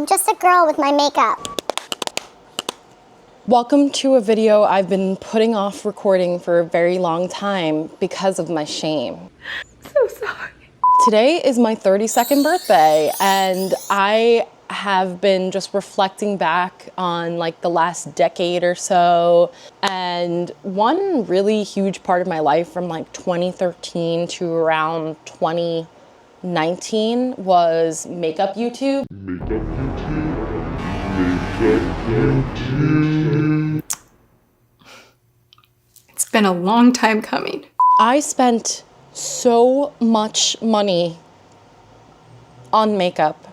I'm just a girl with my makeup. Welcome to a video I've been putting off recording for a very long time because of my shame. So sorry. Today is my 32nd birthday and I have been just reflecting back on like the last decade or so, and one really huge part of my life from like 2013 to around 2019 was makeup YouTube. It's been a long time coming. I spent so much money on makeup,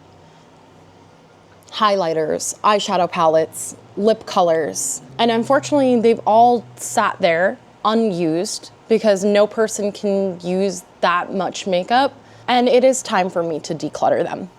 highlighters, eyeshadow palettes, lip colors, and unfortunately they've all sat there unused because no person can use that much makeup, and it is time for me to declutter them.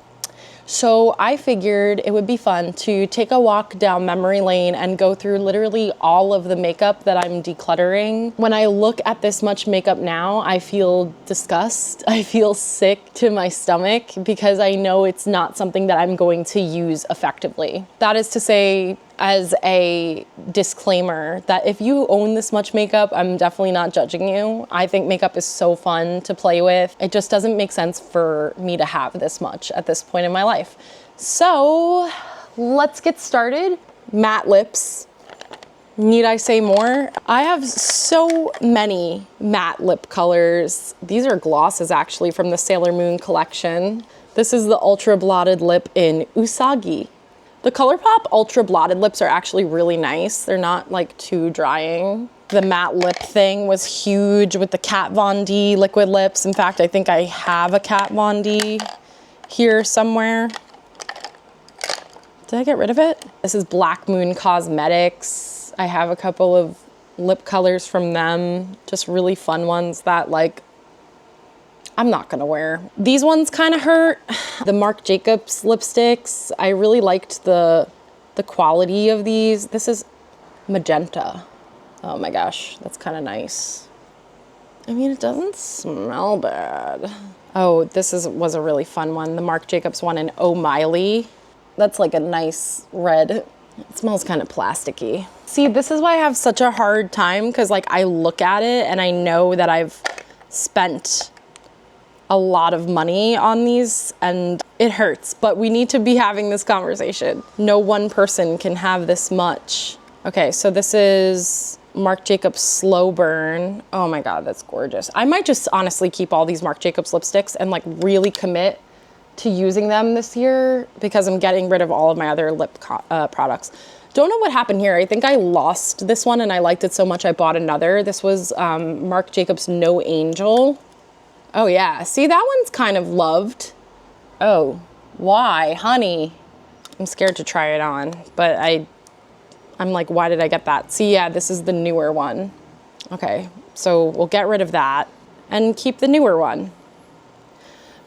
So I figured it would be fun to take a walk down memory lane and go through literally all of the makeup that I'm decluttering. When I look at this much makeup now, I feel disgust. I feel sick to my stomach because I know it's not something that I'm going to use effectively. That is to say, as a disclaimer, that if you own this much makeup, I'm definitely not judging you. I think makeup is so fun to play with. It just doesn't make sense for me to have this much at this point in my life. So let's get started. Matte lips. Need I say more? I have so many matte lip colors. These are glosses actually from the Sailor Moon collection. This is the Ultra Blotted Lip in Usagi. The ColourPop Ultra Blotted Lips are actually really nice. They're not like too drying. The matte lip thing was huge with the Kat Von D liquid lips. In fact, I think I have a Kat Von D here somewhere. Did I get rid of it? This is Black Moon Cosmetics. I have a couple of lip colors from them. Just really fun ones that like I'm not gonna wear. These ones kind of hurt. The Marc Jacobs lipsticks, I really liked the quality of these. This is magenta. Oh my gosh, that's kind of nice. I mean, it doesn't smell bad. Oh, was a really fun one. The Marc Jacobs one in Oh Miley. That's like a nice red. It smells kind of plasticky. See, this is why I have such a hard time, because like I look at it and I know that I've spent a lot of money on these and it hurts, but we need to be having this conversation. No one person can have this much. Okay, so this is Marc Jacobs Slow Burn. Oh my God, that's gorgeous. I might just honestly keep all these Marc Jacobs lipsticks and like really commit to using them this year because I'm getting rid of all of my other lip products. Don't know what happened here. I think I lost this one and I liked it so much I bought another. This was Marc Jacobs No Angel. Oh yeah, see, that one's kind of loved. Oh, why, honey? I'm scared to try it on, but I'm like, why did I get that? See, yeah, this is the newer one. Okay, so we'll get rid of that and keep the newer one.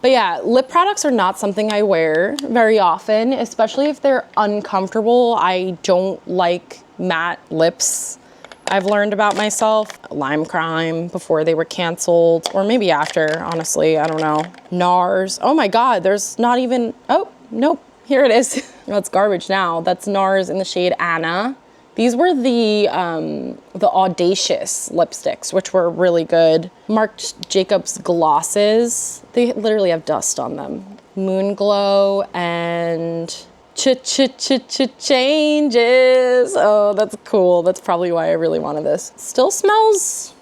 But yeah, lip products are not something I wear very often, especially if they're uncomfortable. I don't like matte lips. I've learned about myself. Lime Crime before they were canceled, or maybe after, honestly, I don't know. NARS, oh my God, there's not even, oh, nope, here it is. That's garbage now. That's NARS in the shade Anna. These were the Audacious lipsticks, which were really good. Marc Jacobs glosses, they literally have dust on them. Moon Glow and changes. Oh, that's cool. That's probably why I really wanted this. Still smells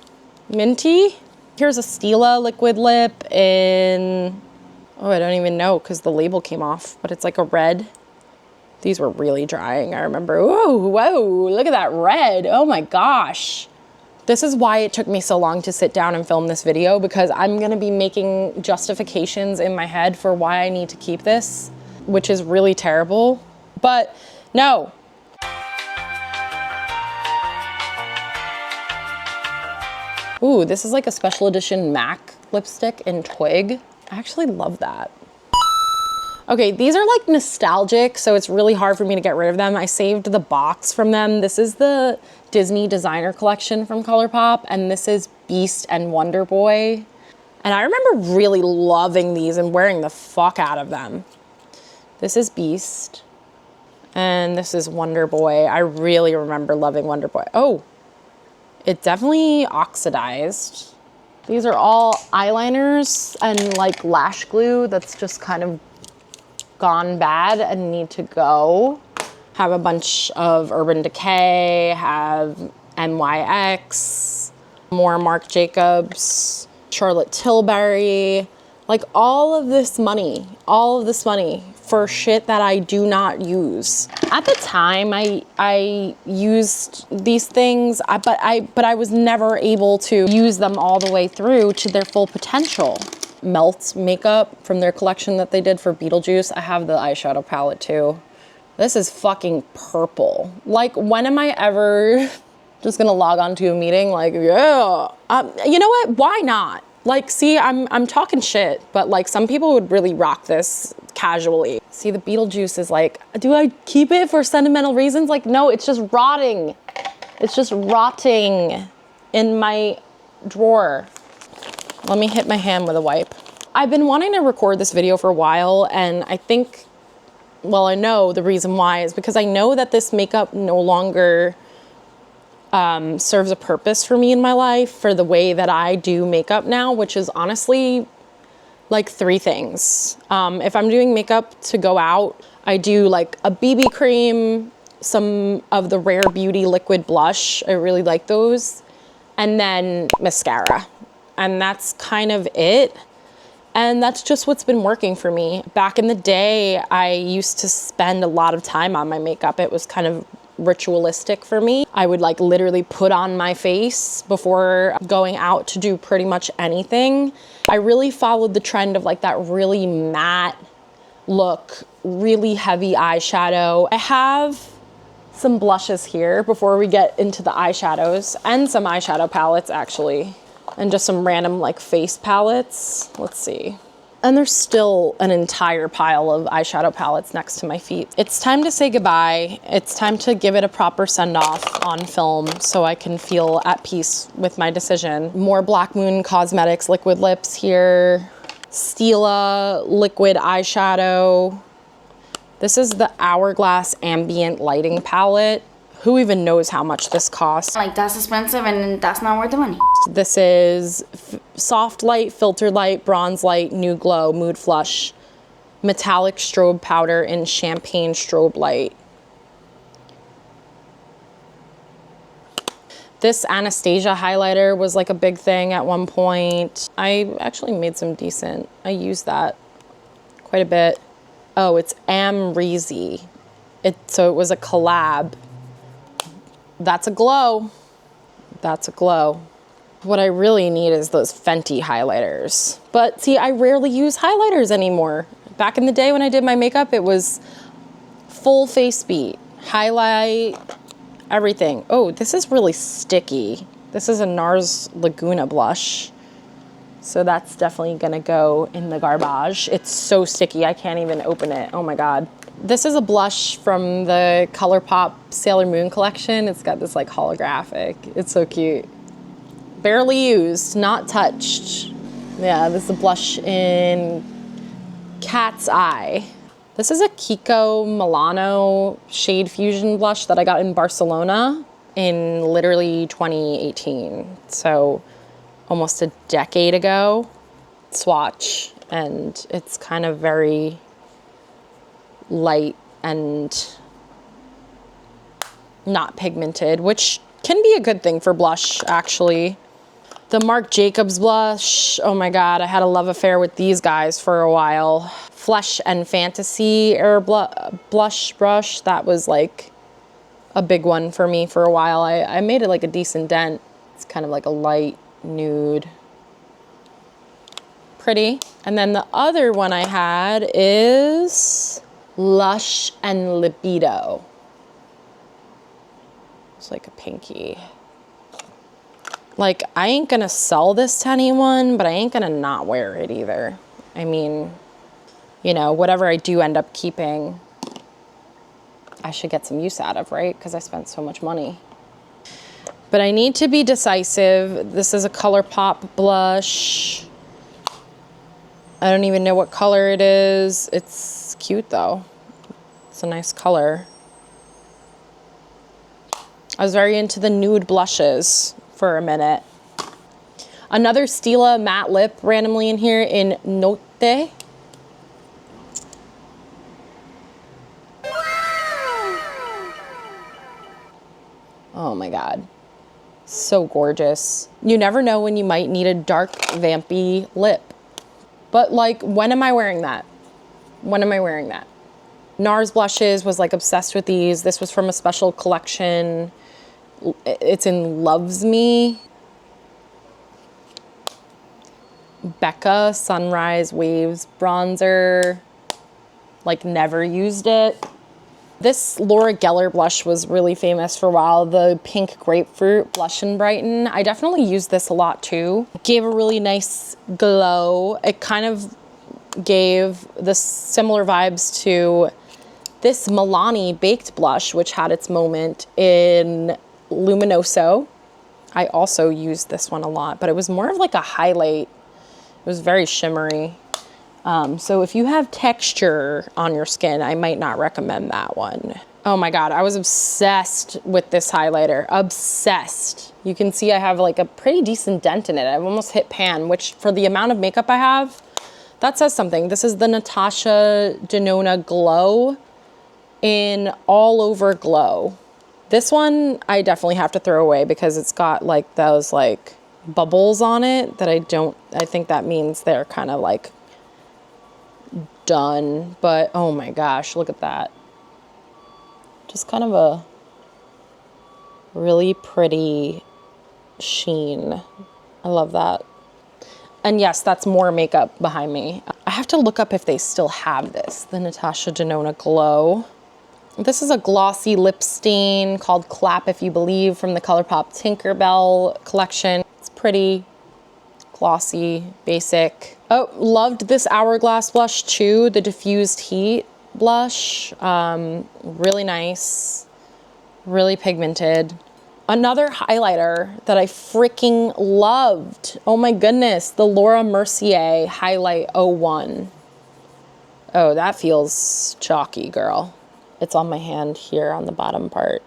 minty. Here's a Stila liquid lip in, oh, I don't even know because the label came off, but it's like a red. These were really drying, I remember. Whoa, look at that red. Oh my gosh. This is why it took me so long to sit down and film this video, because I'm gonna be making justifications in my head for why I need to keep this, which is really terrible, but no. Ooh, this is like a special edition MAC lipstick in Twig. I actually love that. Okay, these are like nostalgic, so it's really hard for me to get rid of them. I saved the box from them. This is the Disney designer collection from ColourPop, and this is Beast and Wonder Boy. And I remember really loving these and wearing the fuck out of them. This is Beast. And this is Wonder Boy. I really remember loving Wonder Boy. Oh, it definitely oxidized. These are all eyeliners and like lash glue that's just kind of gone bad and need to go. Have a bunch of Urban Decay, have NYX, more Marc Jacobs, Charlotte Tilbury, like all of this money for shit that I do not use. At the time, I used these things, but I was never able to use them all the way through to their full potential. Melt makeup from their collection that they did for Beetlejuice. I have the eyeshadow palette too. This is fucking purple. Like, when am I ever just gonna log on to a meeting like, yeah, you know what, why not? Like, see, I'm talking shit, but like some people would really rock this casually. See, the Beetlejuice is like, do I keep it for sentimental reasons? Like, no, it's just rotting. It's just rotting in my drawer. Let me hit my hand with a wipe. I've been wanting to record this video for a while, and I think, well, I know the reason why is because I know that this makeup no longer serves a purpose for me in my life for the way that I do makeup now, which is honestly like 3 things. If I'm doing makeup to go out, I do like a BB cream, some of the Rare Beauty liquid blush. I really like those. And then mascara. And that's kind of it. And that's just what's been working for me. Back in the day, I used to spend a lot of time on my makeup. It was kind of ritualistic for me. I would like literally put on my face before going out to do pretty much anything. I really followed the trend of like that really matte look, really heavy eyeshadow. I have some blushes here before we get into the eyeshadows, and some eyeshadow palettes actually, and just some random like face palettes. Let's see. And there's still an entire pile of eyeshadow palettes next to my feet. It's time to say goodbye. It's time to give it a proper send-off on film so I can feel at peace with my decision. More Black Moon Cosmetics liquid lips here. Stila liquid eyeshadow. This is the Hourglass Ambient Lighting Palette. Who even knows how much this costs? Like, that's expensive and that's not worth the money. This is Soft Light, Filter Light, Bronze Light, New Glow, Mood Flush, Metallic Strobe Powder in Champagne Strobe Light. This Anastasia highlighter was like a big thing at one point. I actually made some decent, I used that quite a bit. Oh, it's Amrezy. So it was a collab. That's a glow. That's a glow. What I really need is those Fenty highlighters. But see, I rarely use highlighters anymore. Back in the day when I did my makeup, it was full face beat, highlight, everything. Oh, this is really sticky. This is a NARS Laguna blush. So that's definitely gonna go in the garbage. It's so sticky, I can't even open it. Oh my God. This is a blush from the ColourPop Sailor Moon collection. It's got this like holographic. It's so cute. Barely used, not touched. Yeah, this is a blush in Cat's Eye. This is a Kiko Milano Shade Fusion blush that I got in Barcelona in literally 2018. So almost a decade ago. Swatch, and it's kind of very light and not pigmented, which can be a good thing for blush, actually. The Marc Jacobs blush, oh my God, I had a love affair with these guys for a while. Flesh and Fantasy Air Blush Brush, that was like a big one for me for a while. I made it like a decent dent. It's kind of like a light nude. Pretty. And then the other one I had is Lush and Libido. It's like a pinky. Like, I ain't gonna sell this to anyone, but I ain't gonna not wear it either. I mean, you know, whatever I do end up keeping, I should get some use out of, right? Because I spent so much money. But I need to be decisive. This is a ColourPop blush. I don't even know what color it is. It's cute though. It's a nice color. I was very into the nude blushes for a minute. Another Stila matte lip randomly in here in Note. Oh my God. So gorgeous. You never know when you might need a dark, vampy lip. But like, when am I wearing that? When am I wearing that? NARS blushes, was like obsessed with these. This was from a special collection. It's in Loves Me. Becca Sunrise Waves bronzer. Like, never used it. This Laura Geller blush was really famous for a while. The pink grapefruit blush and brighten. I definitely used this a lot too. Gave a really nice glow. It kind of gave the similar vibes to this Milani baked blush, which had its moment in Luminoso. I also used this one a lot, but it was more of like a highlight. It was very shimmery. So if you have texture on your skin, I might not recommend that one. Oh my God, I was obsessed with this highlighter, obsessed. You can see I have like a pretty decent dent in it. I've almost hit pan, which for the amount of makeup I have, that says something. This is the Natasha Denona Glow in All Over Glow. This one I definitely have to throw away because it's got like those like bubbles on it that I think that means they're kind of like done, but oh my gosh, look at that. Just kind of a really pretty sheen. I love that. And yes, that's more makeup behind me. I have to look up if they still have this, the Natasha Denona Glow. This is a glossy lip stain called Clap If You Believe from the ColourPop Tinkerbell collection. It's pretty glossy, basic. Oh, loved this Hourglass blush too, the Diffused Heat blush. Really nice, really pigmented. Another highlighter that I freaking loved. Oh my goodness, the Laura Mercier Highlight 01. Oh, that feels chalky, girl. It's on my hand here on the bottom part.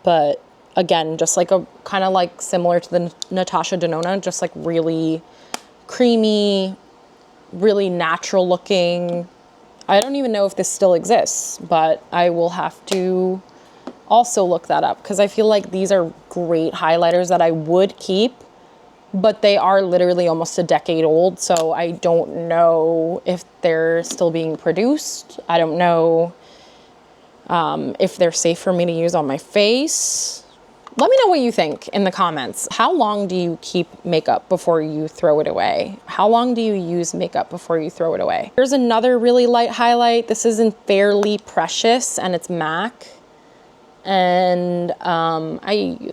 But again, just like a kind of like similar to the Natasha Denona, just like really creamy, really natural looking. I don't even know if this still exists, but I will have to also look that up because I feel like these are great highlighters that I would keep, but they are literally almost a decade old. So I don't know if they're still being produced. I don't know if they're safe for me to use on my face. Let me know what you think in the comments. How long do you keep makeup before you throw it away? How long do you use makeup before you throw it away? Here's another really light highlight. This is in Fairly Precious and it's MAC. And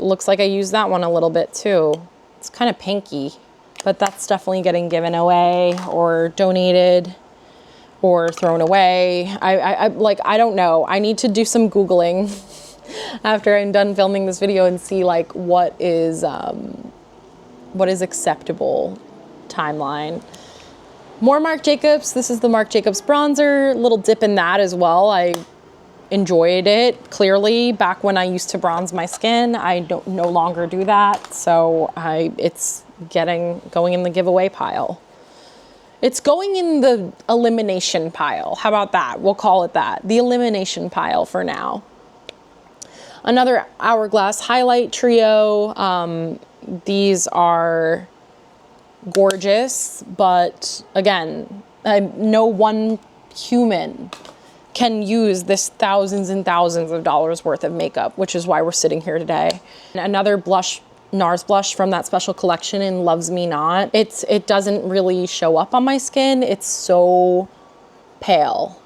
looks like I used that one a little bit too. It's kind of pinky, but that's definitely getting given away or donated or thrown away. I don't know. I need to do some Googling after I'm done filming this video and see like what is acceptable timeline. More Marc Jacobs. This is the Marc Jacobs bronzer. Little dip in that as well. I enjoyed it clearly back when I used to bronze my skin. I no longer do that. So it's going in the giveaway pile. It's going in the elimination pile. How about that? We'll call it that. The elimination pile for now. Another Hourglass highlight trio. These are gorgeous, but again, no one human can use this thousands and thousands of dollars worth of makeup, which is why we're sitting here today. Another blush, NARS blush from that special collection in Loves Me Not. It doesn't really show up on my skin. It's so pale.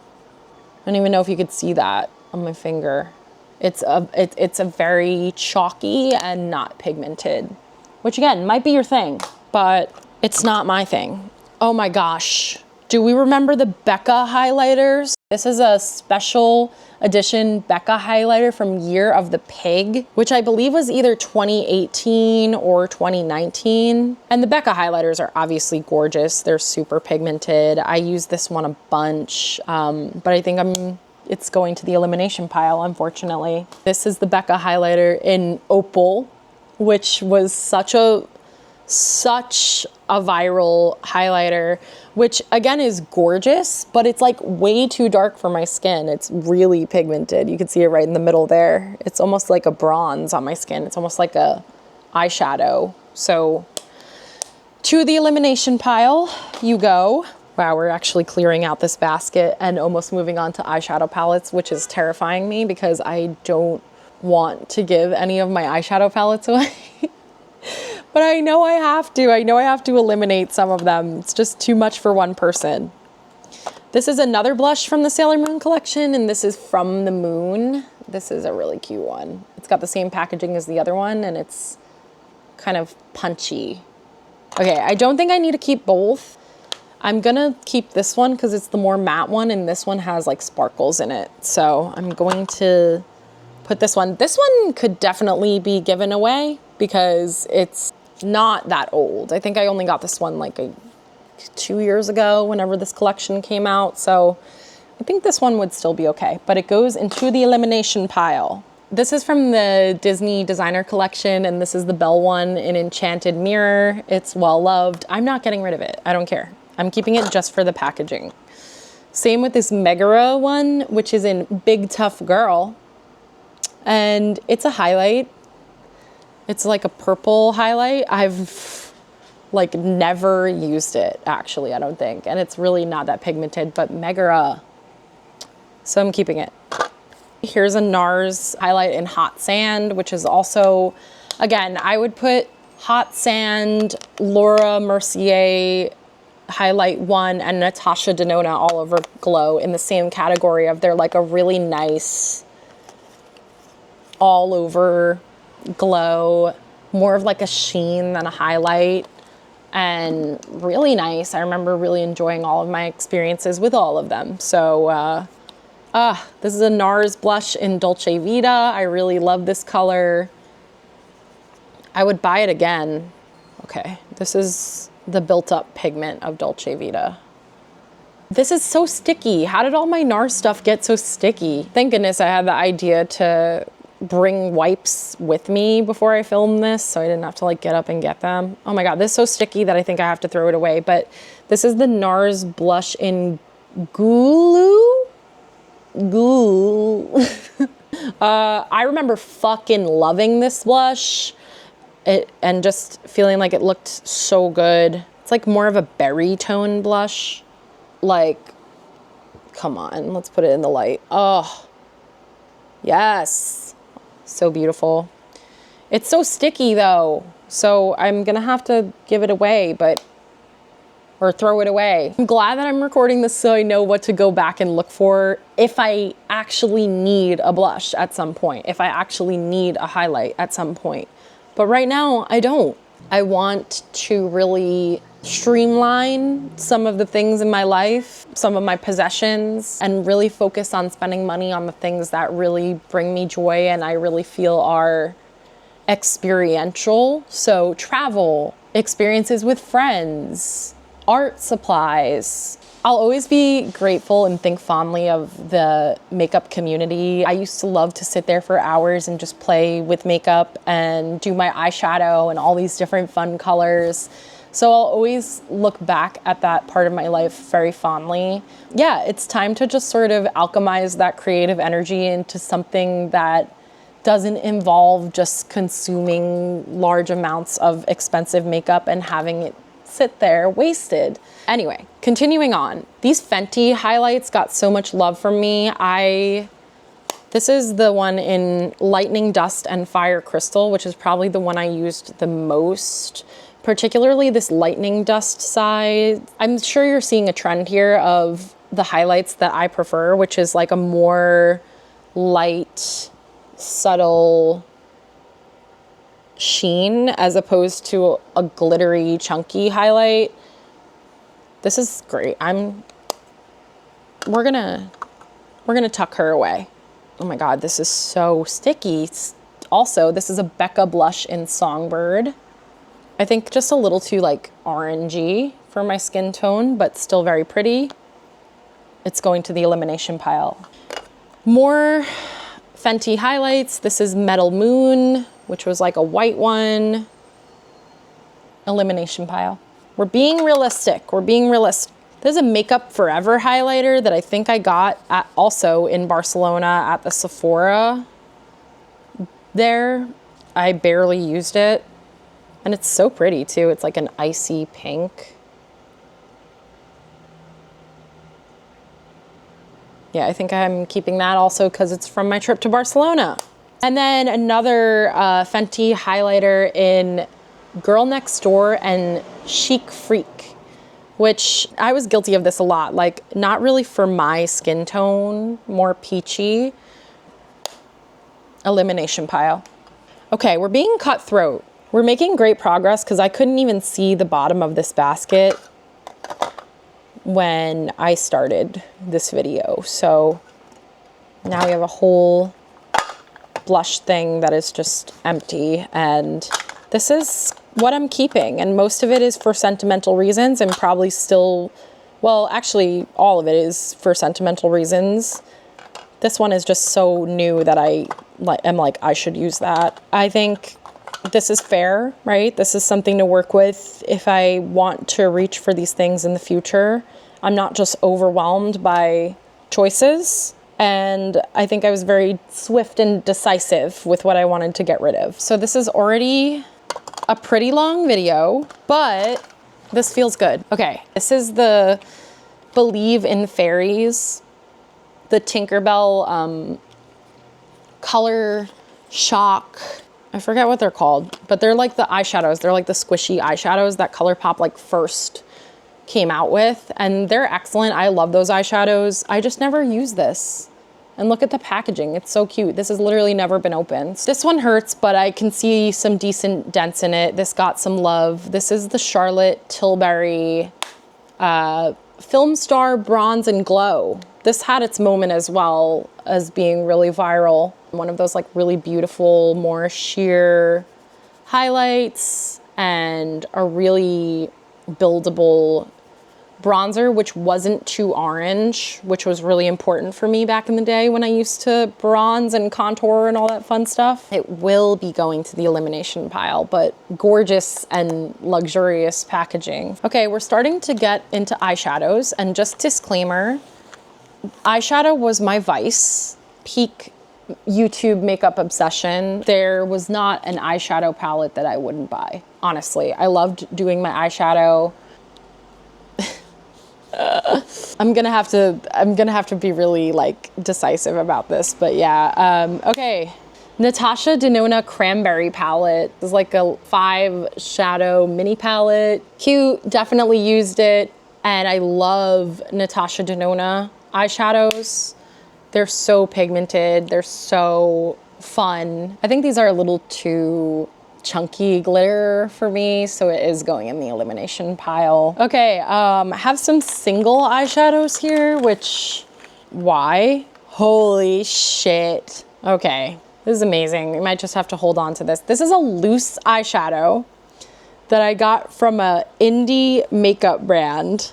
I don't even know if you could see that on my finger. It's a very chalky and not pigmented, which again, might be your thing, but it's not my thing. Oh my gosh. Do we remember the Becca highlighters? This is a special edition Becca highlighter from Year of the Pig, which I believe was either 2018 or 2019. And the Becca highlighters are obviously gorgeous. They're super pigmented. I use this one a bunch, but I think I'm it's going to the elimination pile, unfortunately. This is the Becca highlighter in Opal, which was such a viral highlighter, which again is gorgeous, but it's like way too dark for my skin. It's really pigmented. You can see it right in the middle there. It's almost like a bronze on my skin. It's almost like a eyeshadow. So to the elimination pile you go. Wow, we're actually clearing out this basket and almost moving on to eyeshadow palettes, which is terrifying me because I don't want to give any of my eyeshadow palettes away. But I know I have to. I know I have to eliminate some of them. It's just too much for one person. This is another blush from the Sailor Moon collection, and this is From the Moon. This is a really cute one. It's got the same packaging as the other one, and it's kind of punchy. Okay, I don't think I need to keep both. I'm gonna keep this one because it's the more matte one, and this one has like sparkles in it. So I'm going to put this one. This one could definitely be given away because it's not that old. I think I only got this one like 2 years ago whenever this collection came out. So I think this one would still be okay, but it goes into the elimination pile. This is from the Disney designer collection, and this is the Belle one in Enchanted Mirror. It's well loved. I'm not getting rid of it. I don't care. I'm keeping it just for the packaging. Same with this Megara one, which is in Big Tough Girl. And it's a highlight. It's like a purple highlight. I've like never used it actually, I don't think. And it's really not that pigmented, but Megara. So I'm keeping it. Here's a NARS highlight in Hot Sand, which is also, again, I would put Hot Sand, Laura Mercier highlight one, and Natasha Denona all over glow in the same category of they're like a really nice all over glow, more of like a sheen than a highlight, and really nice. I remember really enjoying all of my experiences with all of them. So this is a NARS blush in Dolce Vita. I really love this color. I would buy it again. Okay, this is the built up pigment of Dolce Vita. This is so sticky. How did all my NARS stuff get so sticky? Thank goodness I had the idea to bring wipes with me before I filmed this, so I didn't have to like get up and get them. Oh my God, this is so sticky that I think I have to throw it away. But this is the NARS blush in Gulu. I remember fucking loving this blush. And just feeling like it looked so good. It's like more of a berry tone blush. Like, come on, let's put it in the light. Oh, yes. So beautiful. It's so sticky though. So I'm gonna have to give it away, or throw it away. I'm glad that I'm recording this so I know what to go back and look for if I actually need a blush at some point, if I actually need a highlight at some point. But right now, I don't. I want to really streamline some of the things in my life, some of my possessions, and really focus on spending money on the things that really bring me joy and I really feel are experiential. So travel, experiences with friends, art supplies. I'll always be grateful and think fondly of the makeup community. I used to love to sit there for hours and just play with makeup and do my eyeshadow and all these different fun colors. So I'll always look back at that part of my life very fondly. Yeah, it's time to just sort of alchemize that creative energy into something that doesn't involve just consuming large amounts of expensive makeup and having it sit there wasted. Anyway, continuing on. These Fenty highlights got so much love from me. This is the one in Lightning Dust and Fire Crystal, which is probably the one I used the most, particularly this Lightning Dust side. I'm sure you're seeing a trend here of the highlights that I prefer, which is like a more light, subtle sheen as opposed to a glittery, chunky highlight. This is great. We're gonna tuck her away. Oh my God, this is so sticky. Also, this is a Becca blush in Songbird. I think just a little too like orangey for my skin tone, but still very pretty. It's going to the elimination pile. More Fenty highlights. This is Metal Moon, which was like a white one. Elimination pile. We're being realistic. We're being realistic. There's a Makeup Forever highlighter that I think I got also in Barcelona at the Sephora there. I barely used it. And it's so pretty too. It's like an icy pink. Yeah, I think I'm keeping that also because it's from my trip to Barcelona. And then another Fenty highlighter in Girl Next Door and Chic Freak, which I was guilty of this a lot. Like, not really for my skin tone, more peachy. Elimination pile. Okay, we're being cutthroat. We're making great progress because I couldn't even see the bottom of this basket when I started this video. So now we have a whole blush thing that is just empty, and this is what I'm keeping, and most of it is for sentimental reasons, and probably still, well, actually all of it is for sentimental reasons. This one is just so new that I am like, I should use that. I think this is fair, right? This is something to work with if I want to reach for these things in the future. I'm not just overwhelmed by choices. And I think I was very swift and decisive with what I wanted to get rid of. So this is already a pretty long video, but this feels good. Okay, this is the Believe in Fairies, the Tinkerbell Color Shock. I forget what they're called, but they're like the eyeshadows. They're like the squishy eyeshadows that ColourPop like first came out with, and they're excellent. I love those eyeshadows. I just never use this. And look at the packaging. It's so cute. This has literally never been opened. This one hurts, but I can see some decent dents in it. This got some love. This is the Charlotte Tilbury Film Star Bronze and Glow. This had its moment as well as being really viral. One of those like really beautiful, more sheer highlights and a really buildable bronzer, which wasn't too orange, which was really important for me back in the day when I used to bronze and contour and all that fun stuff. It will be going to the elimination pile, but gorgeous and luxurious packaging. Okay, we're starting to get into eyeshadows, and just disclaimer, eyeshadow was my vice, peak YouTube makeup obsession. There was not an eyeshadow palette that I wouldn't buy. Honestly, I loved doing my eyeshadow. I'm gonna have to be really like decisive about this, but yeah. Okay, Natasha Denona Cranberry palette. This is like a 5 shadow mini palette. Cute, definitely used it, and I love Natasha Denona eyeshadows. They're so pigmented. They're so fun. I think these are a little too chunky glitter for me, so it is going in the elimination pile. Okay, have some single eyeshadows here, which, why? Holy shit. Okay, this is amazing. You might just have to hold on to this. This is a loose eyeshadow that I got from a indie makeup brand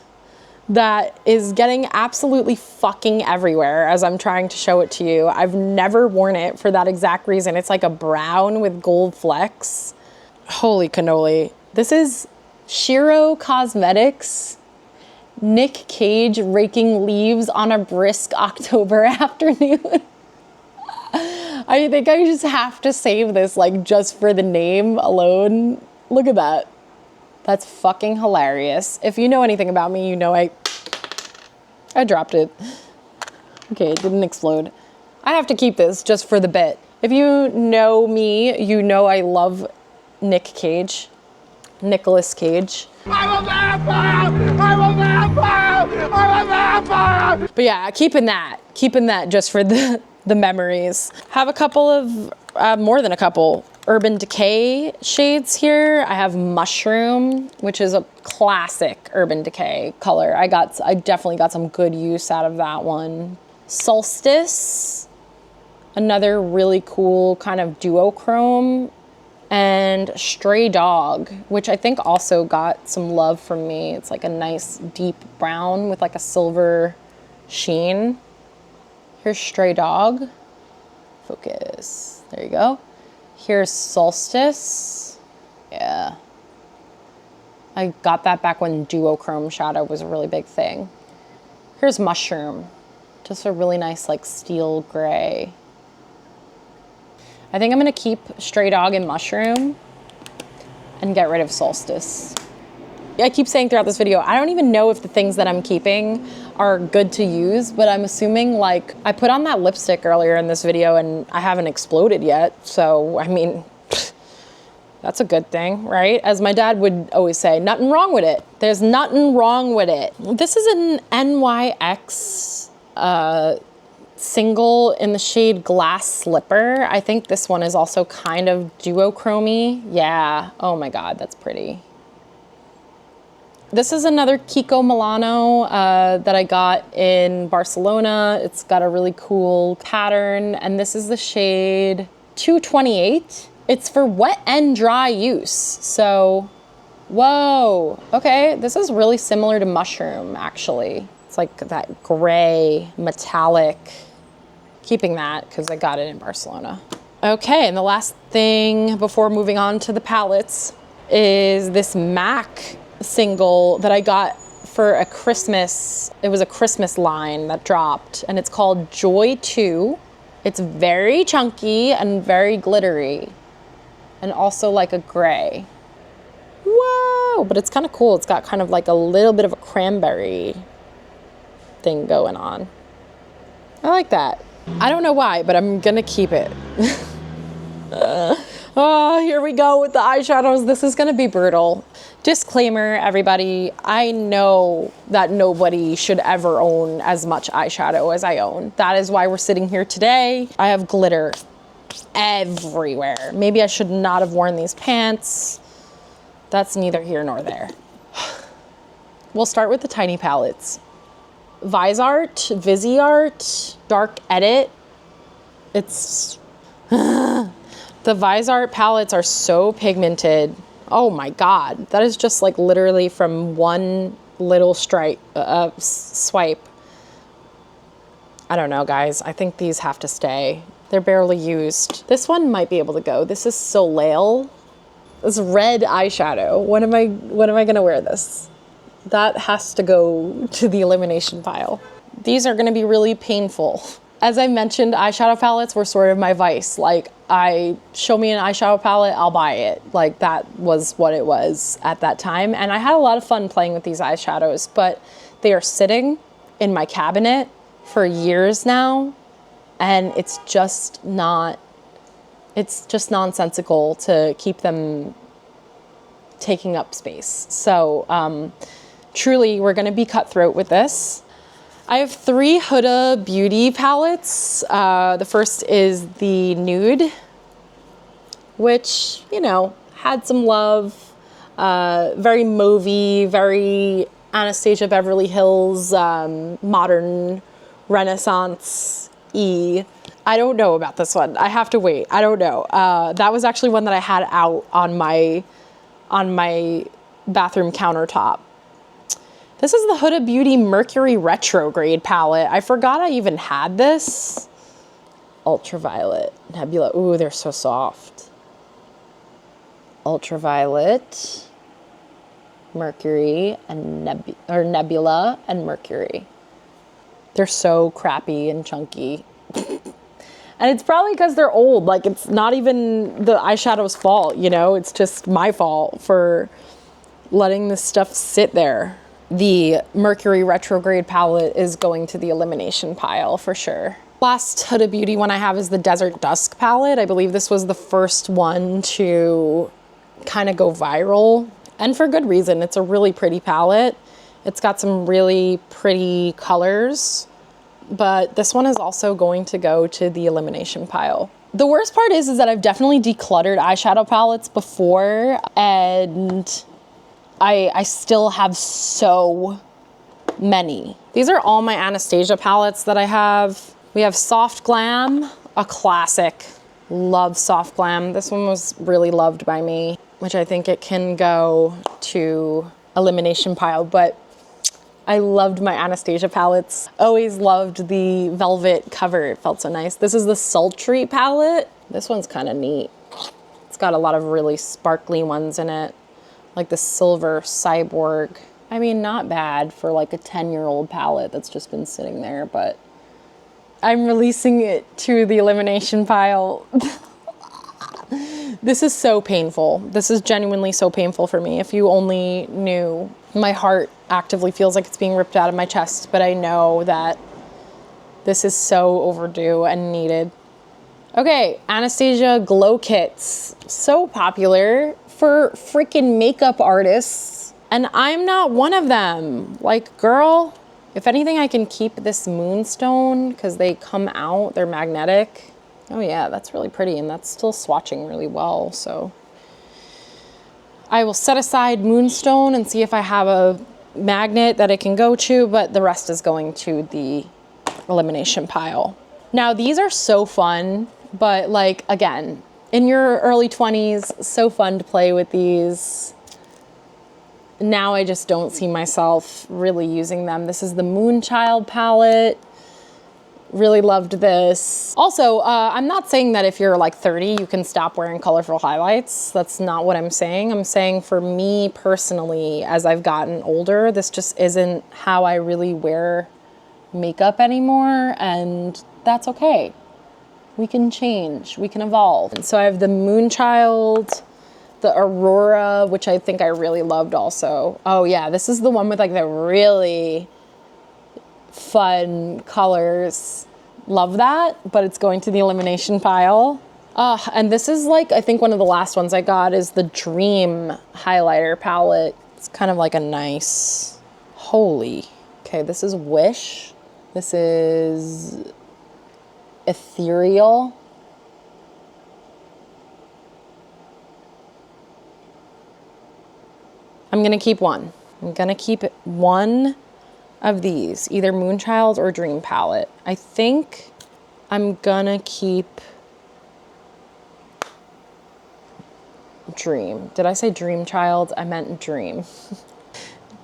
that is getting absolutely fucking everywhere as I'm trying to show it to you. I've never worn it for that exact reason. It's like a brown with gold flecks. Holy cannoli. This is Shiro Cosmetics Nick Cage raking leaves on a brisk October afternoon. I think I just have to save this, like, just for the name alone. Look at that. That's fucking hilarious. If you know anything about me, you know I dropped it. Okay, it didn't explode. I have to keep this just for the bit. If you know me, you know I love Nick Cage. Nicolas Cage. I'm a vampire! I'm a vampire! I'm a vampire! But yeah, keeping that just for the memories. Have a couple of, more than a couple, Urban Decay shades here. I have Mushroom, which is a classic Urban Decay color. I definitely got some good use out of that one. Solstice, another really cool kind of duochrome. And Stray Dog, which I think also got some love from me. It's like a nice deep brown with like a silver sheen. Here's Stray Dog. Focus. There you go. Here's Solstice. Yeah. I got that back when duochrome shadow was a really big thing. Here's Mushroom. Just a really nice like steel gray. I think I'm gonna keep Stray Dog and Mushroom and get rid of Solstice. I keep saying throughout this video, I don't even know if the things that I'm keeping are good to use, but I'm assuming, like, I put on that lipstick earlier in this video and I haven't exploded yet. So, I mean, that's a good thing, right? As my dad would always say, nothing wrong with it. There's nothing wrong with it. This is an NYX single in the shade Glass Slipper. I think this one is also kind of duochromy. Yeah, oh my God, that's pretty. This is another Kiko Milano that I got in Barcelona. It's got a really cool pattern, and this is the shade 228. It's for wet and dry use. So, whoa, okay, this is really similar to Mushroom, actually. It's like that gray, metallic. Keeping that because I got it in Barcelona. Okay, and the last thing before moving on to the palettes is this MAC single that I got for a Christmas. It was a Christmas line that dropped, and it's called Joy 2. It's very chunky and very glittery, and also like a gray. Whoa, but it's kind of cool. It's got kind of like a little bit of a cranberry thing going on. I like that. I don't know why, but I'm gonna keep it. Oh, here we go with the eyeshadows. This is gonna be brutal. Disclaimer, everybody, I know that nobody should ever own as much eyeshadow as I own. That is why we're sitting here today. I have glitter everywhere. Maybe I should not have worn these pants. That's neither here nor there. We'll start with the tiny palettes. Viseart, Dark Edit. It's, the Viseart palettes are so pigmented. Oh my God, that is just like literally from one little swipe. I don't know, guys. I think these have to stay. They're barely used. This one might be able to go. This is Soleil. This red eyeshadow. When am I gonna wear this? That has to go to the elimination pile. These are gonna be really painful. As I mentioned, eyeshadow palettes were sort of my vice. Like, show me an eyeshadow palette, I'll buy it. Like, that was what it was at that time. And I had a lot of fun playing with these eyeshadows, but they are sitting in my cabinet for years now. And it's just nonsensical to keep them taking up space. So, truly, we're gonna be cutthroat with this. I have 3 Huda Beauty palettes. The first is the Nude, which, you know, had some love. Very mauvey, very Anastasia Beverly Hills, modern Renaissance-y. I don't know about this one. I have to wait. I don't know. That was actually one that I had out on my bathroom countertop. This is the Huda Beauty Mercury Retrograde palette. I forgot I even had this. Ultraviolet, Nebula. Ooh, they're so soft. Ultraviolet, Mercury, and Nebula and Mercury. They're so crappy and chunky. And it's probably because they're old. Like, it's not even the eyeshadow's fault, you know? It's just my fault for letting this stuff sit there. The Mercury Retrograde palette is going to the elimination pile for sure. Last Huda Beauty one I have is the Desert Dusk palette. I believe this was the first one to kind of go viral, and for good reason. It's a really pretty palette. It's got some really pretty colors, but this one is also going to go to the elimination pile. The worst part is that I've definitely decluttered eyeshadow palettes before, and I still have so many. These are all my Anastasia palettes that I have. We have Soft Glam, a classic. Love Soft Glam. This one was really loved by me, which I think it can go to elimination pile, but I loved my Anastasia palettes. Always loved the velvet cover. It felt so nice. This is the Sultry palette. This one's kind of neat. It's got a lot of really sparkly ones in it, like the Silver Cyborg. I mean, not bad for like a 10-year-old palette that's just been sitting there, but I'm releasing it to the elimination pile. This is so painful. This is genuinely so painful for me. If you only knew, my heart actively feels like it's being ripped out of my chest, but I know that this is so overdue and needed. Okay, Anastasia Glow Kits. So popular for freaking makeup artists, and I'm not one of them. Like, girl, if anything, I can keep this Moonstone because they come out, they're magnetic. Oh yeah, that's really pretty, and that's still swatching really well, so. I will set aside Moonstone and see if I have a magnet that it can go to, but the rest is going to the elimination pile. Now, these are so fun, but like, again, in your early 20s, so fun to play with these. Now I just don't see myself really using them. This is the Moonchild palette. Really loved this. Also, I'm not saying that if you're like 30, you can stop wearing colorful highlights. That's not what I'm saying. I'm saying for me personally, as I've gotten older, this just isn't how I really wear makeup anymore, and that's okay. We can change, we can evolve. And so I have the Moonchild, the Aurora, which I think I really loved also. Oh yeah, this is the one with like the really fun colors. Love that, but it's going to the elimination pile. And this is like, I think one of the last ones I got is the Dream highlighter palette. It's kind of like a nice, holy. Okay, this is Wish. This is Ethereal. I'm gonna keep one. I'm gonna keep one of these, either Moonchild or Dream palette. I think I'm gonna keep Dream. Did I say Dream Child? I meant Dream.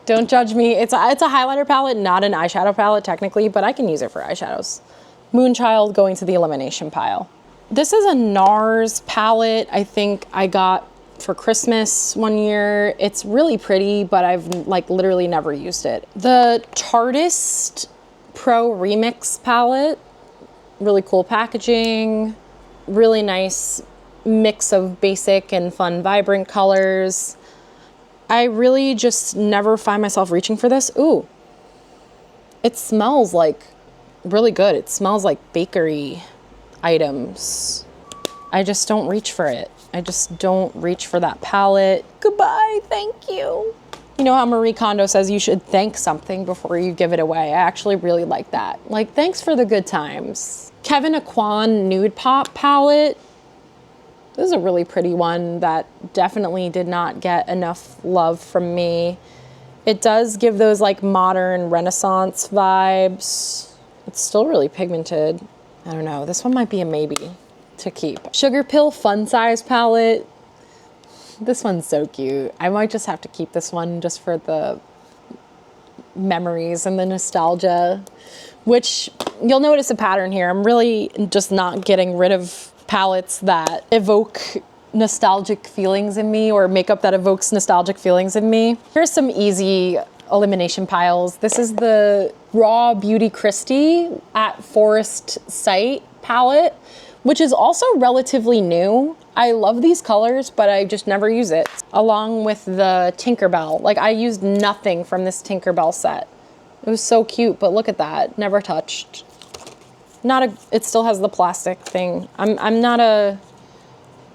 Don't judge me. It's a highlighter palette, not an eyeshadow palette technically, but I can use it for eyeshadows. Moonchild going to the elimination pile. This is a NARS palette I think I got for Christmas one year. It's really pretty, but I've like literally never used it. The Tartist Pro Remix palette, really cool packaging, really nice mix of basic and fun, vibrant colors. I really just never find myself reaching for this. Ooh, it smells like really good. It smells like bakery items. I just don't reach for it. I just don't reach for that palette. Goodbye, thank you. You know how Marie Kondo says you should thank something before you give it away? I actually really like that. Like, thanks for the good times. Kevin Aquan Nude Pop palette. This is a really pretty one that definitely did not get enough love from me. It does give those like modern Renaissance vibes. It's still really pigmented. I don't know, this one might be a maybe to keep. Sugar Pill Fun Size palette. This one's so cute. I might just have to keep this one just for the memories and the nostalgia, which you'll notice a pattern here. I'm really just not getting rid of palettes that evoke nostalgic feelings in me, or makeup that evokes nostalgic feelings in me. Here's some easy elimination piles. This is the Raw Beauty Christie at Forest Sight palette, which is also relatively new. I love these colors, but I just never use it. Along with the Tinkerbell. Like, I used nothing from this Tinkerbell set. It was so cute, but look at that, never touched. It still has the plastic thing. I'm not a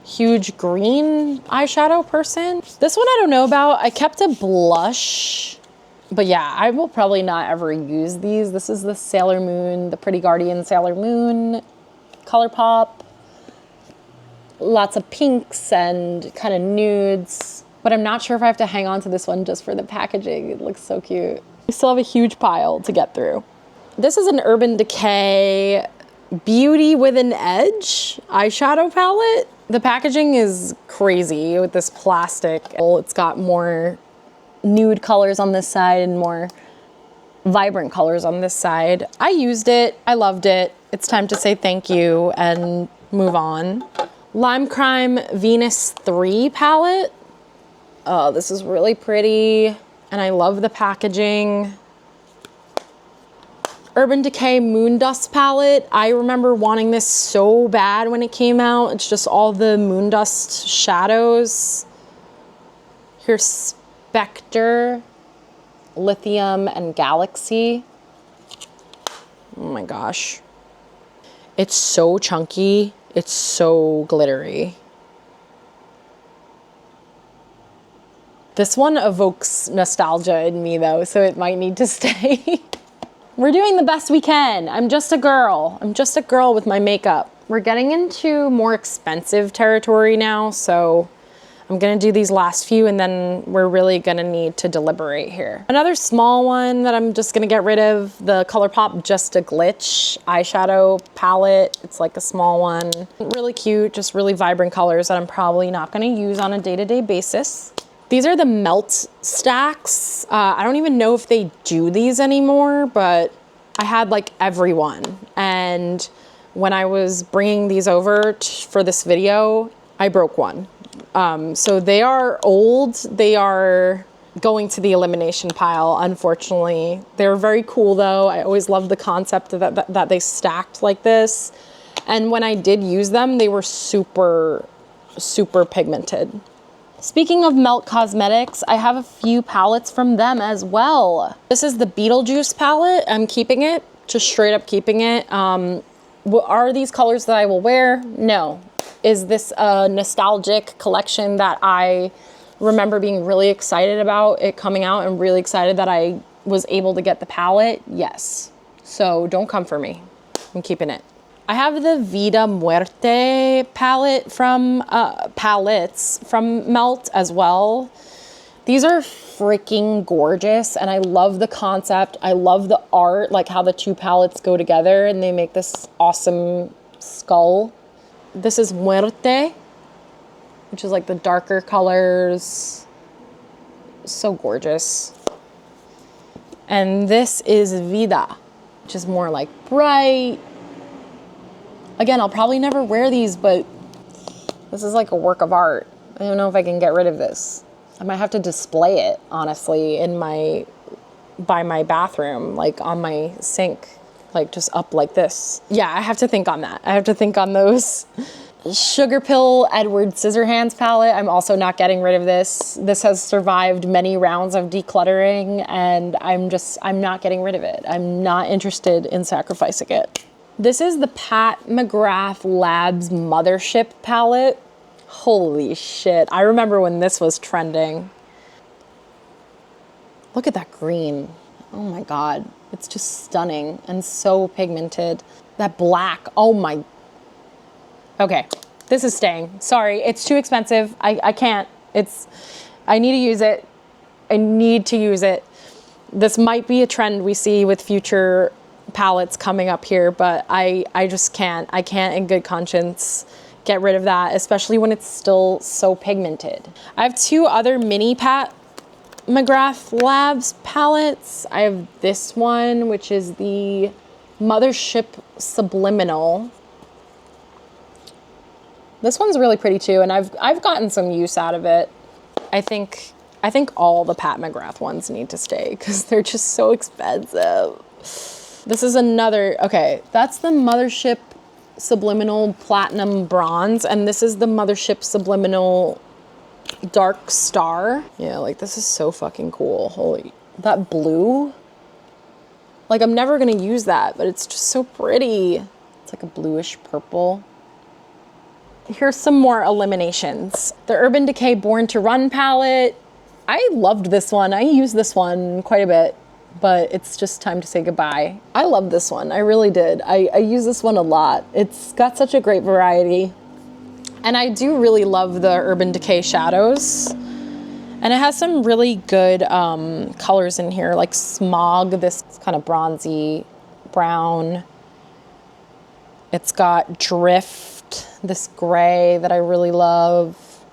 huge green eyeshadow person. This one I don't know about. I kept a blush, but yeah, I will probably not ever use these. This is the Sailor Moon, the Pretty Guardian Sailor Moon ColourPop. Lots of pinks and kind of nudes, but I'm not sure if I have to hang on to this one just for the packaging. It looks so cute. We still have a huge pile to get through. This is an Urban Decay Beauty with an Edge eyeshadow palette. The packaging is crazy with this plastic. It's got more nude colors on this side and more vibrant colors on this side. I used it, I loved it. It's time to say thank you and move on. Lime Crime Venus 3 palette. Oh, this is really pretty. And I love the packaging. Urban Decay Moon Dust palette. I remember wanting this so bad when it came out. It's just all the moon dust shadows. Here's Spectre, Lithium, and Galaxy. Oh my gosh. It's so chunky. It's so glittery. This one evokes nostalgia in me though, so it might need to stay. We're doing the best we can. I'm just a girl. I'm just a girl with my makeup. We're getting into more expensive territory now, so I'm gonna do these last few and then we're really gonna need to deliberate here. Another small one that I'm just gonna get rid of, the ColourPop Just a Glitch eyeshadow palette. It's like a small one. Really cute, just really vibrant colors that I'm probably not gonna use on a day-to-day basis. These are the melt stacks. I don't even know if they do these anymore, but I had like every one. And when I was bringing these over for this video, I broke one. So they are old. They are going to the elimination pile, unfortunately. They're very cool though. I always loved the concept that they stacked like this. And when I did use them, they were super, super pigmented. Speaking of Melt Cosmetics, I have a few palettes from them as well. This is the Beetlejuice palette. I'm keeping it, just straight up keeping it. Are these colors that I will wear? No. Is this a nostalgic collection that I remember being really excited about it coming out and really excited that I was able to get the palette? Yes. So don't come for me. I'm keeping it. I have the Vida Muerte palette from palettes from Melt as well. These are freaking gorgeous and I love the concept. I love the art, like how the two palettes go together and they make this awesome skull. This is Muerte, which is like the darker colors. So gorgeous. And this is Vida, which is more like bright. Again, I'll probably never wear these, but this is like a work of art. I don't know if I can get rid of this. I might have to display it, honestly, in by my bathroom, like on my sink, like just up like this. Yeah, I have to think on that. I have to think on those. Sugar Pill Edward Scissorhands palette. I'm also not getting rid of this. This has survived many rounds of decluttering and I'm not getting rid of it. I'm not interested in sacrificing it. This is the Pat McGrath Labs Mothership palette. Holy shit. I remember when this was trending. Look at that green. Oh my God. It's just stunning and so pigmented. That black, oh my. Okay, this is staying. Sorry, it's too expensive. I can't. I need to use it. I need to use it. This might be a trend we see with future palettes coming up here, but I just can't. I can't in good conscience get rid of that, especially when it's still so pigmented. I have two other mini Pat McGrath Labs palettes. I have this one, which is the Mothership Subliminal. This one's really pretty too, and I've gotten some use out of it. I think all the Pat McGrath ones need to stay because they're just so expensive. This is another, okay, that's the Mothership Subliminal Platinum Bronze, and this is the Mothership Subliminal Dark Star. Yeah, like this is so fucking cool. Holy, that blue. Like I'm never gonna use that, but it's just so pretty. It's like a bluish purple. Here's some more eliminations. The Urban Decay Born to Run palette. I loved this one. I used this one quite a bit, but it's just time to say goodbye. I love this one. I really did. I use this one a lot. It's got such a great variety. And I do really love the Urban Decay shadows. And it has some really good colors in here, like Smog, this kind of bronzy brown. It's got Drift, this gray that I really love.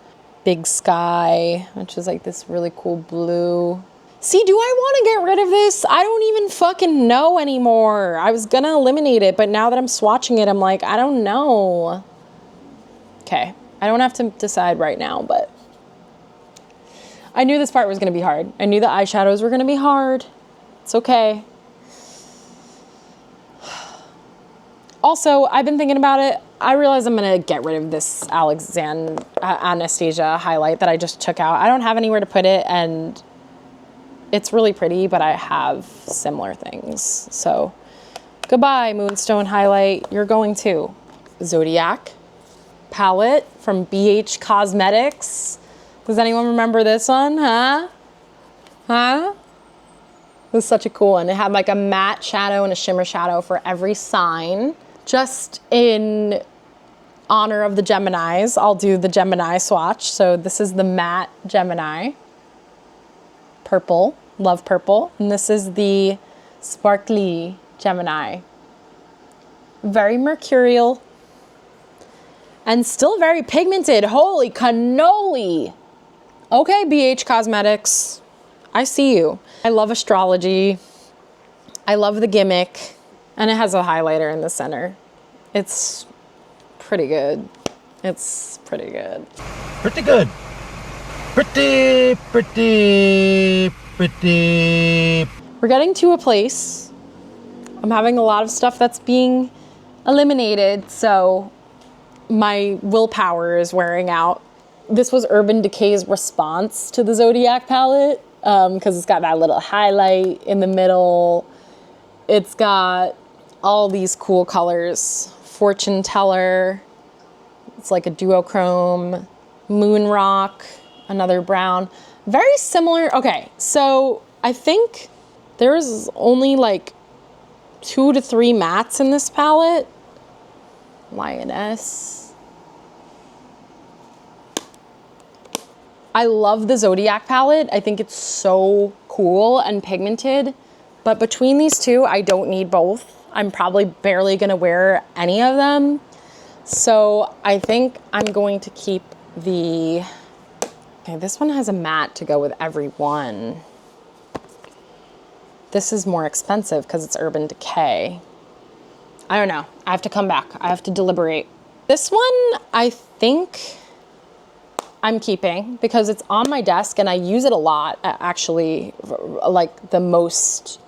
Big Sky, which is like this really cool blue. See, do I want to get rid of this? I don't even fucking know anymore. I was gonna eliminate it, but now that I'm swatching it, I'm like, I don't know. Okay, I don't have to decide right now, but I knew this part was gonna be hard. I knew the eyeshadows were gonna be hard. It's okay. Also, I've been thinking about it. I realize I'm gonna get rid of this Anastasia highlight that I just took out. I don't have anywhere to put it, and it's really pretty, but I have similar things. So goodbye, Moonstone highlight. You're going too. Zodiac palette from BH Cosmetics. Does anyone remember this one? Huh? Huh? It was such a cool one. It had like a matte shadow and a shimmer shadow for every sign. Just in honor of the Geminis, I'll do the Gemini swatch. So this is the matte Gemini. Purple, love purple. And this is the sparkly Gemini. Very mercurial. And still very pigmented. Holy cannoli. Okay, BH Cosmetics. I see you. I love astrology. I love the gimmick. And it has a highlighter in the center. It's pretty good. It's pretty good. Pretty good. Pretty. We're getting to a place. I'm having a lot of stuff that's being eliminated, so my willpower is wearing out. This was Urban Decay's response to the Zodiac palette, because it's got that little highlight in the middle. It's got all these cool colors. Fortune Teller. It's like a duochrome. Moon Rock. Another brown. Very similar. Okay, so I think there's only like 2 to 3 mattes in this palette. Lioness. I love the Zodiac palette. I think it's so cool and pigmented. But between these two, I don't need both. I'm probably barely gonna wear any of them. So I think I'm going to keep the... Okay, this one has a matte to go with every one. This is more expensive because it's Urban Decay. I don't know. I have to come back. I have to deliberate. This one, I think I'm keeping because it's on my desk and I use it a lot, actually, like the most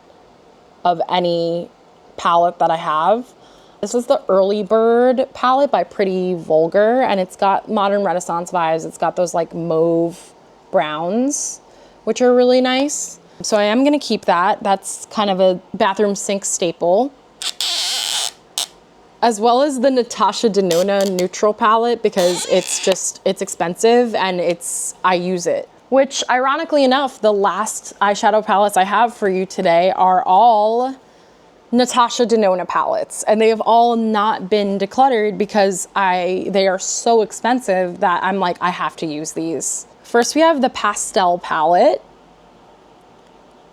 of any palette that I have. This is the Early Bird palette by Pretty Vulgar, and it's got modern Renaissance vibes. It's got those like mauve browns, which are really nice. So I am gonna keep that. That's kind of a bathroom sink staple. As well as the Natasha Denona neutral palette, because it's expensive and I use it. Which, ironically enough, the last eyeshadow palettes I have for you today are all Natasha Denona palettes, and they have all not been decluttered because they are so expensive that I'm like, I have to use these. First, we have the Pastel palette.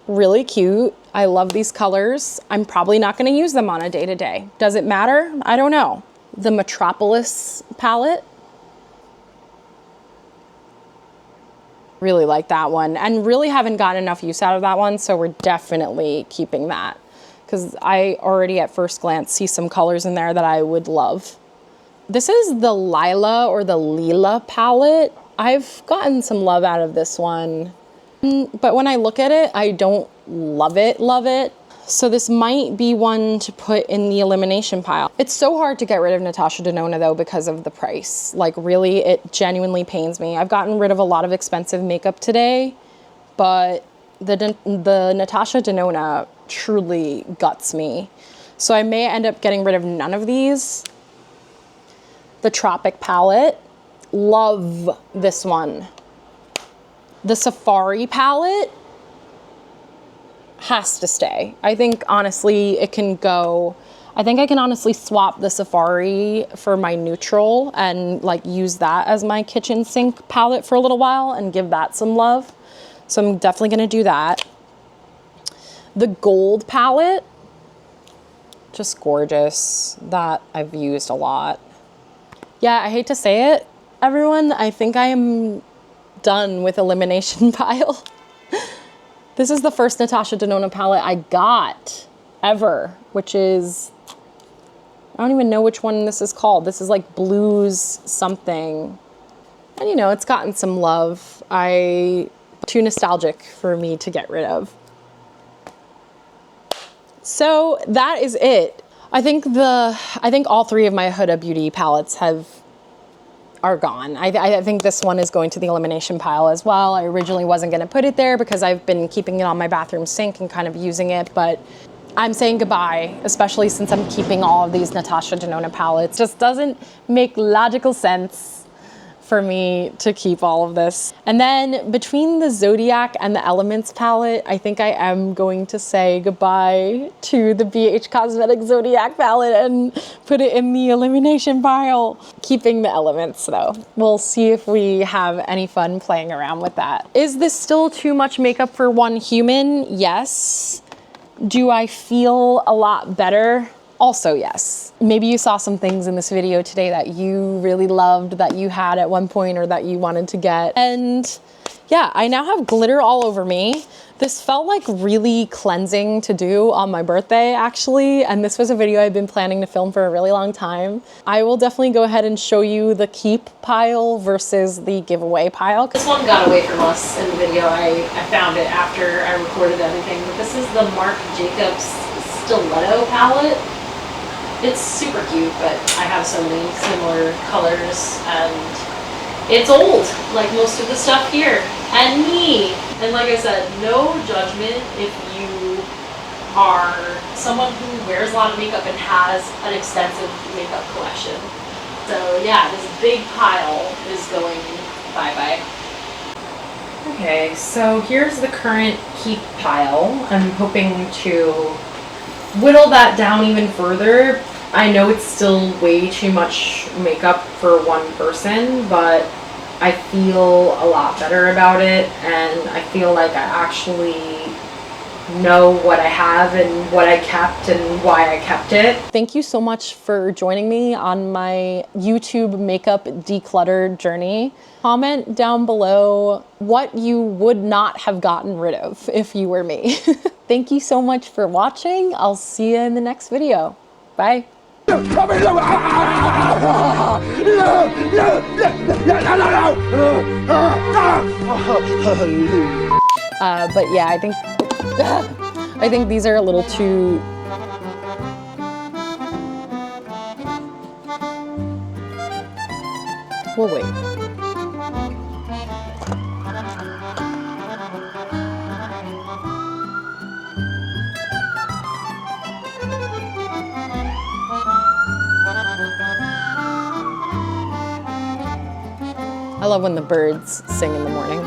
Really cute. I love these colors. I'm probably not going to use them on a day-to-day. Does it matter? I don't know. The Metropolis palette. Really like that one, and really haven't gotten enough use out of that one, so we're definitely keeping that because I already at first glance see some colors in there that I would love. This is the Lila or the Lila palette. I've gotten some love out of this one, but when I look at it, I don't love it. So this might be one to put in the elimination pile. It's so hard to get rid of Natasha Denona though because of the price. Like really, it genuinely pains me. I've gotten rid of a lot of expensive makeup today, but the Natasha Denona truly guts me. So I may end up getting rid of none of these. The Tropic palette, love this one. The Safari palette has to stay. I think honestly it can go. I think I can honestly swap the Safari for my neutral and like use that as my kitchen sink palette for a little while and give that some love. So I'm definitely gonna do that. The Gold palette, just gorgeous. That I've used a lot. Yeah, I hate to say it, everyone. I think I am done with elimination pile. This is the first Natasha Denona palette I got ever, which is, I don't even know which one this is called. This is like Blues something. And you know, it's gotten some love. Too nostalgic for me to get rid of. So that is it. I think all three of my Huda Beauty palettes are gone. I think this one is going to the elimination pile as well. I originally wasn't gonna put it there because I've been keeping it on my bathroom sink and kind of using it, but I'm saying goodbye, especially since I'm keeping all of these Natasha Denona palettes. Just doesn't make logical sense for me to keep all of this. And then between the Zodiac and the Elements palette, I think I am going to say goodbye to the BH Cosmetics Zodiac palette and put it in the elimination pile. Keeping the Elements though. We'll see if we have any fun playing around with that. Is this still too much makeup for one human? Yes. Do I feel a lot better? Also, yes. Maybe you saw some things in this video today that you really loved, that you had at one point or that you wanted to get. And yeah, I now have glitter all over me. This felt like really cleansing to do on my birthday, actually. And this was a video I've been planning to film for a really long time. I will definitely go ahead and show you the keep pile versus the giveaway pile. This one got away from us in the video. I found it after I recorded everything, but this is the Marc Jacobs Stiletto palette. It's super cute, but I have so many similar colors and it's old, like most of the stuff here, and me. And like I said, no judgment if you are someone who wears a lot of makeup and has an extensive makeup collection. So yeah, this big pile is going bye-bye. Okay, so here's the current keep pile. I'm hoping to whittle that down even further. I know it's still way too much makeup for one person, but I feel a lot better about it, and I feel like I actually know what I have and what I kept and why I kept it. Thank you so much for joining me on my YouTube makeup declutter journey. Comment down below what you would not have gotten rid of if you were me. Thank you so much for watching. I'll see you in the next video. Bye. But yeah, I think these are a little too. We'll wait. I love when the birds sing in the morning.